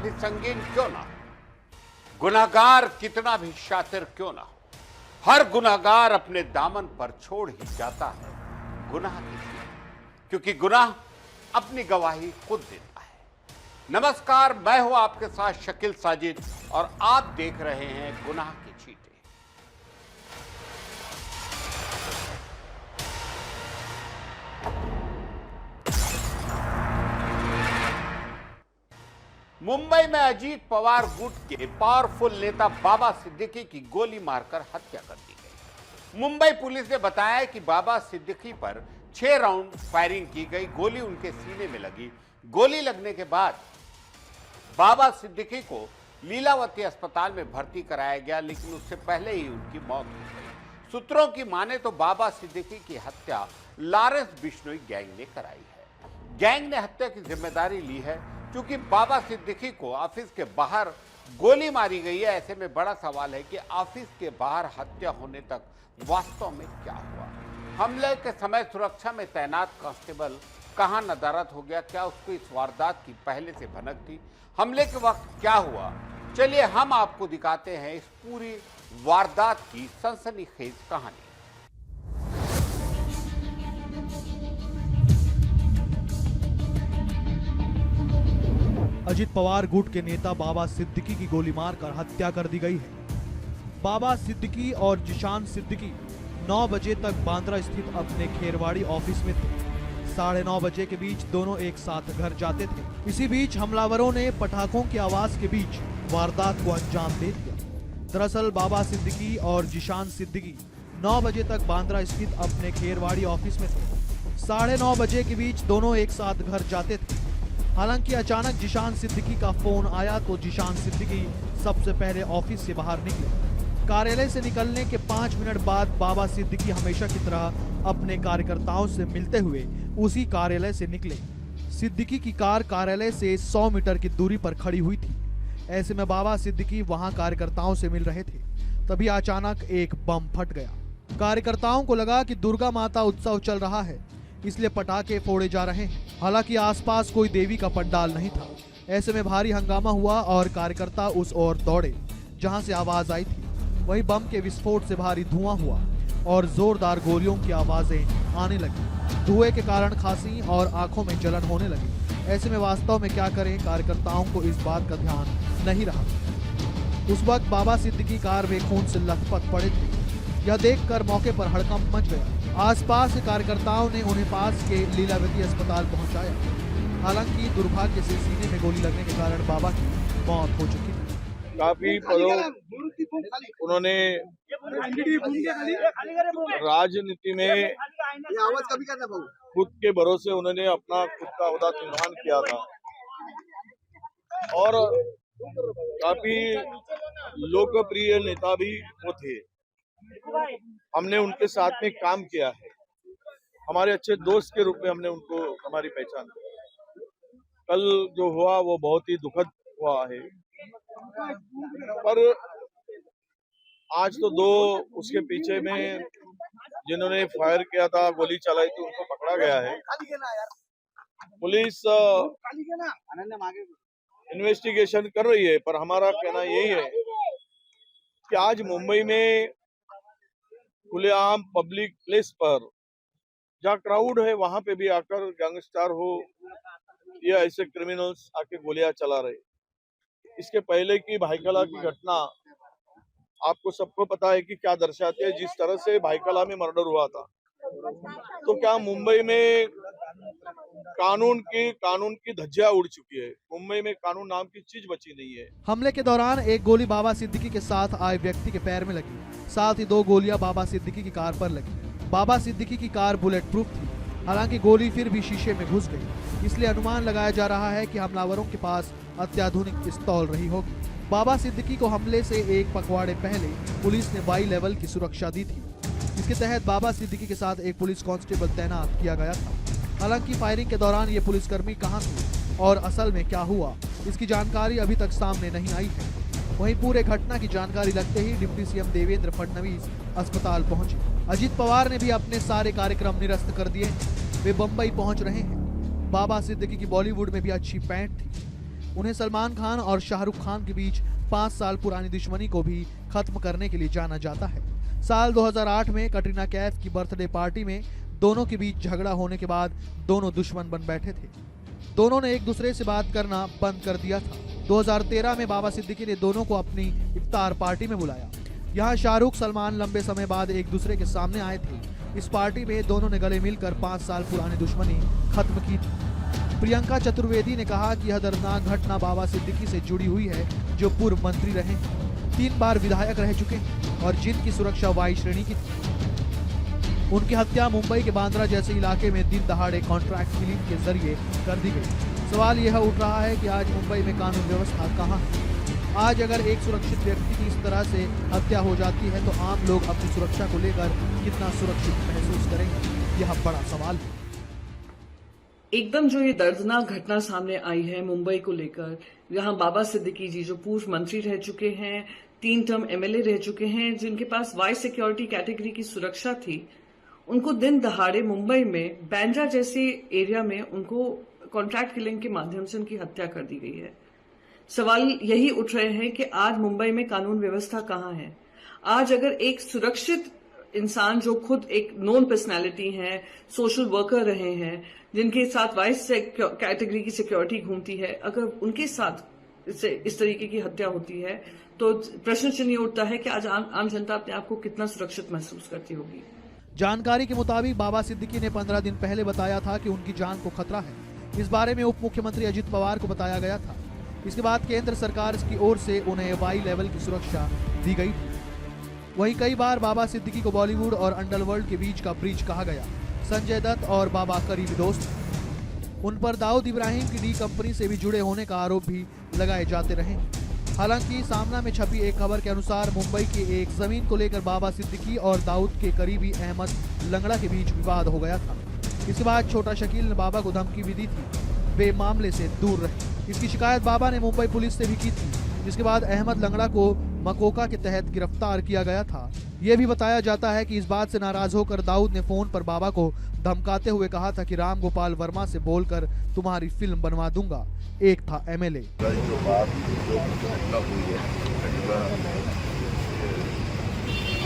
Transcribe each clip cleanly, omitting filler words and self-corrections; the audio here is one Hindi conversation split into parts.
अपराध संगीन क्यों ना हो, गुनहगार कितना भी शातिर क्यों ना हो, हर गुनहगार अपने दामन पर छोड़ ही जाता है गुनाह की चीज, क्योंकि गुनाह अपनी गवाही खुद देता है। नमस्कार, मैं हूं आपके साथ शकील साजिद और आप देख रहे हैं गुनाह की चीटें। मुंबई में अजीत पवार गुट के पावरफुल नेता बाबा सिद्दीकी की गोली मारकर हत्या कर दी गई। मुंबई पुलिस ने बताया कि बाबा सिद्दीकी पर 6 राउंड फायरिंग की गई। गोली उनके सीने में लगी। गोली लगने के बाद बाबा सिद्दीकी को लीलावती अस्पताल में भर्ती कराया गया, लेकिन उससे पहले ही उनकी मौत हो गई। सूत्रों की माने तो बाबा सिद्दीकी की हत्या लॉरेंस बिश्नोई गैंग ने कराई है। गैंग ने हत्या की जिम्मेदारी ली है। क्योंकि बाबा सिद्दीकी को ऑफिस के बाहर गोली मारी गई है, ऐसे में बड़ा सवाल है कि ऑफिस के बाहर हत्या होने तक वास्तव में क्या हुआ। हमले के समय सुरक्षा में तैनात कांस्टेबल कहां नदारद हो गया? क्या उसको इस वारदात की पहले से भनक थी? हमले के वक्त क्या हुआ? चलिए हम आपको दिखाते हैं इस पूरी वारदात की सनसनीखेज कहानी। अजित पवार गुट के नेता बाबा सिद्दीकी की गोली मारकर हत्या कर दी गई है। बाबा सिद्दीकी और जिशान सिद्दीकी 9 बजे तक बांद्रा स्थित अपने खेरवाड़ी ऑफिस में थे। 9:30 बजे के बीच दोनों एक साथ घर जाते थे। इसी बीच हमलावरों ने पटाखों की आवाज के बीच वारदात को अंजाम दे दिया। दरअसल बाबा सिद्दीकी और जिशान सिद्दीकी 9 बजे तक बांद्रा स्थित अपने खेरवाड़ी ऑफिस में थे। 9:30 बजे के बीच दोनों एक साथ घर जाते थे। हालांकि अचानक जिशान सिद्दीकी का फोन आया तो जिशान सिद्दीकी सबसे पहले ऑफिस से बाहर निकले। कार्यालय से निकलने के 5 मिनट बाद बाबा सिद्दीकी हमेशा की तरह अपने कार्यकर्ताओं से मिलते हुए उसी कार्यालय से निकले। सिद्दीकी की कार कार्यालय से 100 मीटर की दूरी पर खड़ी हुई थी। ऐसे में बाबा सिद्दीकी वहां कार्यकर्ताओं से मिल रहे थे, तभी अचानक एक बम फट गया। कार्यकर्ताओं को लगा कि दुर्गा माता उत्सव चल रहा है, इसलिए पटाखे फोड़े जा रहे हैं। हालांकि आसपास कोई देवी का पंडाल नहीं था। ऐसे में भारी हंगामा हुआ और कार्यकर्ता उस ओर दौड़े जहां से आवाज आई थी। वहीं बम के विस्फोट से भारी धुआं हुआ और जोरदार गोलियों की आवाजें आने लगी। धुएं के कारण खांसी और आंखों में जलन होने लगी। ऐसे में वास्तव में क्या करें, कार्यकर्ताओं को इस बात का ध्यान नहीं रहा। उस वक्त बाबा सिद्दीकी कार में खून से लथपथ पड़े थे। यह देखकर मौके पर हड़कंप मच गया। आसपास के कार्यकर्ताओं ने उन्हें पास के लीलावती अस्पताल पहुंचाया। हालांकि दुर्भाग्य से सीने में गोली लगने के कारण बाबा की मौत हो चुकी थी। काफी पदों उन्होंने राजनीति में खुद के भरोसे उन्होंने अपना खुद का ओहदा निर्वहन किया था और काफी लोकप्रिय नेता भी वो थे। हमने उनके साथ में काम किया है। हमारे अच्छे दोस्त के रूप में हमने उनको हमारी पहचान की। कल जो हुआ वो बहुत ही दुखद हुआ है, पर आज तो 2 उसके पीछे में जिन्होंने फायर किया था, गोली चलाई थी, उनको पकड़ा गया है। पुलिस इन्वेस्टिगेशन कर रही है, पर हमारा कहना यही है कि आज मुंबई में खुलेआम पब्लिक प्लेस पर जहाँ क्राउड है वहां पे भी आकर गैंगस्टर हो या ऐसे क्रिमिनल्स आके गोलियां चला रहे। इसके पहले की भाईकला की घटना आपको सबको पता है कि क्या दर्शाती है। जिस तरह से भाईकला में मर्डर हुआ था, तो क्या मुंबई में कानून की धज्जियां उड़ चुकी है। मुंबई में कानून नाम की चीज बची नहीं है। हमले के दौरान एक गोली बाबा सिद्दीकी के साथ आए व्यक्ति के पैर में लगी। साथ ही 2 गोलियां बाबा सिद्दीकी की कार पर लगी। बाबा सिद्दीकी की कार बुलेट प्रूफ थी। हालांकि गोली फिर भी शीशे में घुस गई, इसलिए अनुमान लगाया जा रहा है कि हमलावरों के पास अत्याधुनिक पिस्तौल रही होगी। बाबा सिद्दीकी को हमले से एक पखवाड़े पहले पुलिस ने वाई लेवल की सुरक्षा दी थी। इसके तहत बाबा सिद्दीकी के साथ एक पुलिस कांस्टेबल तैनात किया गया था। हालांकि फायरिंग के दौरान ये पुलिसकर्मी कहां थे और असल में क्या हुआ, इसकी जानकारी अभी तक सामने नहीं आई है। वहीं पूरे घटना की जानकारी लगते ही डिप्टी सीएम देवेंद्र फडणवीस अस्पताल पहुंचे। अजित पवार ने भी अपने सारे कार्यक्रम निरस्त कर दिए। वे बंबई पहुंच रहे हैं। बाबा सिद्दीकी की बॉलीवुड में भी अच्छी पैंट थी। उन्हें सलमान खान और शाहरुख खान के बीच 5 साल पुरानी दुश्मनी को भी खत्म करने के लिए जाना जाता है। साल 2008 में कटरीना कैफ की बर्थडे पार्टी में दोनों के बीच झगड़ा होने के बाद दोनों दुश्मन बन बैठे थे। दोनों ने एक दूसरे से बात करना बंद कर दिया था। 2013 में बाबा सिद्दीकी ने दोनों को अपनी इफ्तार पार्टी में बुलाया। यहाँ शाहरुख सलमान लंबे समय बाद एक दूसरे के सामने आए थे। इस पार्टी में दोनों ने गले मिलकर 5 साल पुरानी दुश्मनी खत्म की थी। प्रियंका चतुर्वेदी ने कहा कि यह दर्दनाक घटना बाबा सिद्दीकी से जुड़ी हुई है, जो पूर्व मंत्री रहे, 3 बार विधायक रह चुके हैं और जिनकी सुरक्षा वाई श्रेणी की थी। उनकी हत्या मुंबई के बांद्रा जैसे इलाके में दिन दहाड़े कॉन्ट्रैक्ट किलिंग के जरिए कर दी गई। सवाल यह उठ रहा है कि आज मुंबई में कानून व्यवस्था कहाँ है? आज अगर एक सुरक्षित व्यक्ति की इस तरह से हत्या हो जाती है तो आम लोग अपनी सुरक्षा को लेकर कितना सुरक्षित महसूस करेंगे, यह बड़ा सवाल है। एकदम जो ये दर्दनाक घटना सामने आई है मुंबई को लेकर, यहाँ बाबा सिद्दीकी जी जो पूर्व मंत्री रह चुके हैं, 3 टर्म एमएलए रह चुके हैं, जिनके पास वाई सिक्योरिटी कैटेगरी की सुरक्षा थी, उनको दिन दहाड़े मुंबई में बांद्रा जैसे एरिया में उनको कॉन्ट्रैक्ट किलिंग के माध्यम से उनकी हत्या कर दी गई है। सवाल यही उठ रहे हैं कि आज मुंबई में कानून व्यवस्था कहाँ है? आज अगर एक सुरक्षित इंसान जो खुद एक नोन पर्सनैलिटी है, सोशल वर्कर रहे हैं, जिनके साथ वाइस कैटेगरी की सिक्योरिटी घूमती है, अगर उनके साथ इस तरीके की हत्या होती है तो प्रश्न चिन्ह उठता है कि आज आम जनता अपने आप को कितना सुरक्षित महसूस करती होगी। जानकारी के मुताबिक बाबा सिद्दीकी ने 15 दिन पहले बताया था कि उनकी जान को खतरा है। इस बारे में उप मुख्यमंत्री अजित पवार को बताया गया था। इसके बाद केंद्र सरकार की ओर से उन्हें वाई लेवल की सुरक्षा दी गई थी। वहीं कई बार बाबा सिद्दीकी को बॉलीवुड और अंडरवर्ल्ड के बीच का ब्रिज कहा गया। संजय दत्त और बाबा करीबी दोस्त, उन पर दाऊद इब्राहिम की डी कंपनी से भी जुड़े होने का आरोप भी लगाए जाते रहे। हालांकि सामना में छपी एक खबर के अनुसार मुंबई की एक जमीन को लेकर बाबा सिद्दीकी और दाऊद के करीबी अहमद लंगड़ा के बीच विवाद हो गया था। इसके बाद छोटा शकील ने बाबा को धमकी भी दी थी, वे मामले से दूर रहे। इसकी शिकायत बाबा ने मुंबई पुलिस से भी की थी, जिसके बाद अहमद लंगड़ा को मकोका के तहत गिरफ्तार किया गया था। यह भी बताया जाता है कि इस बात से नाराज होकर दाऊद ने फोन पर बाबा को धमकाते हुए कहा था कि राम गोपाल वर्मा से बोलकर तुम्हारी फिल्म बनवा दूंगा। एक था एमएलए। जो बात जो घटना हुई है,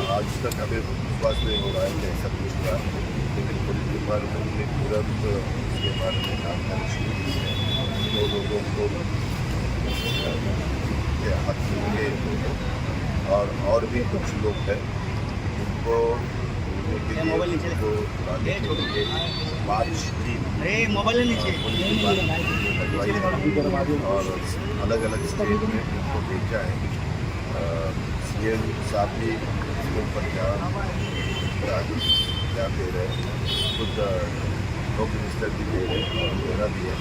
आज तक हमें विश्वास नहीं हो रहा है कि ऐसा कुछ हुआ, लेकिन पुलिस डिपार्टमेंट ने तुरंत उसके बारे में काम शुरू की है। 2 लोगों को हाथ मिले और भी कुछ लोग हैं उनको मार्च 3 और अलग अलग स्टेट में उनको भेजा है। सीएम साहब भी इसके ऊपर ध्यान दे रहे हैं, खुद होम मिनिस्टर भी दे रहे हैं और मेरा भी है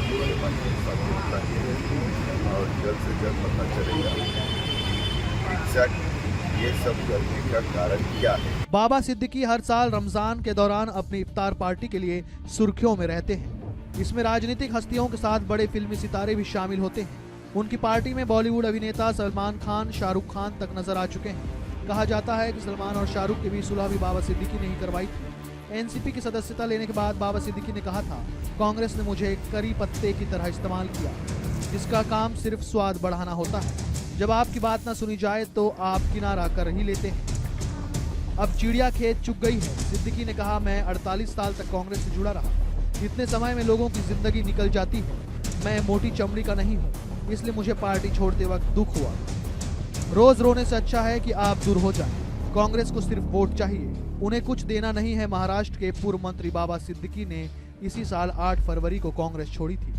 और जल्द से जल्द पता चलेगा एग्जैक्ट ये सब करने का कारण क्या है। बाबा सिद्दीकी हर साल रमजान के दौरान अपनी इफ्तार पार्टी के लिए सुर्खियों में रहते हैं। इसमें राजनीतिक हस्तियों के साथ बड़े फिल्मी सितारे भी शामिल होते हैं। उनकी पार्टी में बॉलीवुड अभिनेता सलमान खान, शाहरुख खान तक नजर आ चुके हैं। कहा जाता है कि सलमान और शाहरुख के बीच सुलह भी बाबा सिद्दीकी ने ही करवाई थी। एनसीपी की सदस्यता लेने के बाद बाबा सिद्दीकी ने कहा था, कांग्रेस ने मुझे करी पत्ते की तरह इस्तेमाल किया, जिसका काम सिर्फ स्वाद बढ़ाना होता है। जब आपकी बात ना सुनी जाए तो आप किनारा कर ही लेते हैं। अब चिड़िया खेत चुग गई है। सिद्दीकी ने कहा, मैं 48 साल तक कांग्रेस से जुड़ा रहा। इतने समय में लोगों की जिंदगी निकल जाती है। मैं मोटी चमड़ी का नहीं हूँ, इसलिए मुझे पार्टी छोड़ते वक्त दुख हुआ। रोज रोने से अच्छा है कि आप दूर हो जाएं। कांग्रेस को सिर्फ वोट चाहिए, उन्हें कुछ देना नहीं है। महाराष्ट्र के पूर्व मंत्री बाबा सिद्दीकी ने इसी साल 8 फरवरी को कांग्रेस छोड़ी थी।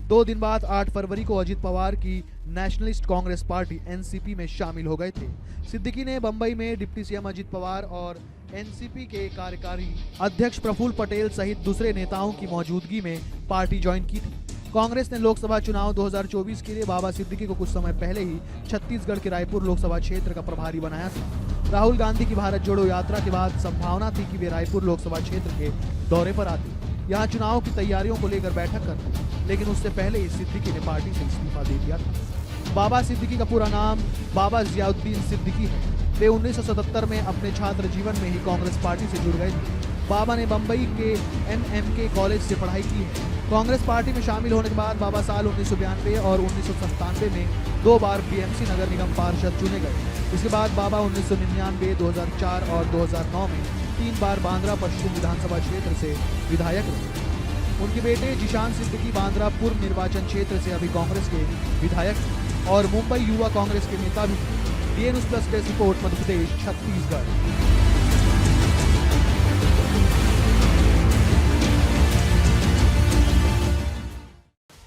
2 दिन बाद 8 फरवरी को अजित पवार की नेशनलिस्ट कांग्रेस पार्टी एनसीपी में शामिल हो गए थे। सिद्दीकी ने बंबई में डिप्टी सीएम अजित पवार और एनसीपी के कार्यकारी अध्यक्ष प्रफुल्ल पटेल सहित दूसरे नेताओं की मौजूदगी में पार्टी ज्वाइन की थी। कांग्रेस ने लोकसभा चुनाव 2024 के लिए बाबा सिद्दीकी को कुछ समय पहले ही छत्तीसगढ़ के रायपुर लोकसभा क्षेत्र का प्रभारी बनाया था। राहुल गांधी की भारत जोड़ो यात्रा के बाद संभावना थी कि वे रायपुर लोकसभा क्षेत्र के दौरे पर आते, यहाँ चुनाव की तैयारियों को लेकर बैठक करते, लेकिन उससे पहले ही सिद्दीकी ने पार्टी से इस्तीफा दे दिया था। बाबा सिद्दीकी का पूरा नाम बाबा जियाउद्दीन सिद्दीकी है। वे 1977 में अपने छात्र जीवन में ही कांग्रेस पार्टी से जुड़ गए थे। बाबा ने बम्बई के NMK कॉलेज से पढ़ाई की है। कांग्रेस पार्टी में शामिल होने के बाद बाबा साल 1992 और 1997 में 2 बार BMC नगर निगम पार्षद चुने गए। इसके बाद बाबा 1999, 2004 और 2009 में 3 बार बांद्रा पश्चिम विधानसभा क्षेत्र से विधायक रहे। उनके बेटे जिशान सिद्दीकी बांद्रा पूर्व निर्वाचन क्षेत्र से अभी कांग्रेस के विधायक और मुंबई युवा कांग्रेस के नेता भी। DN News Plus desk report, Madhya Pradesh, Chhattisgarh.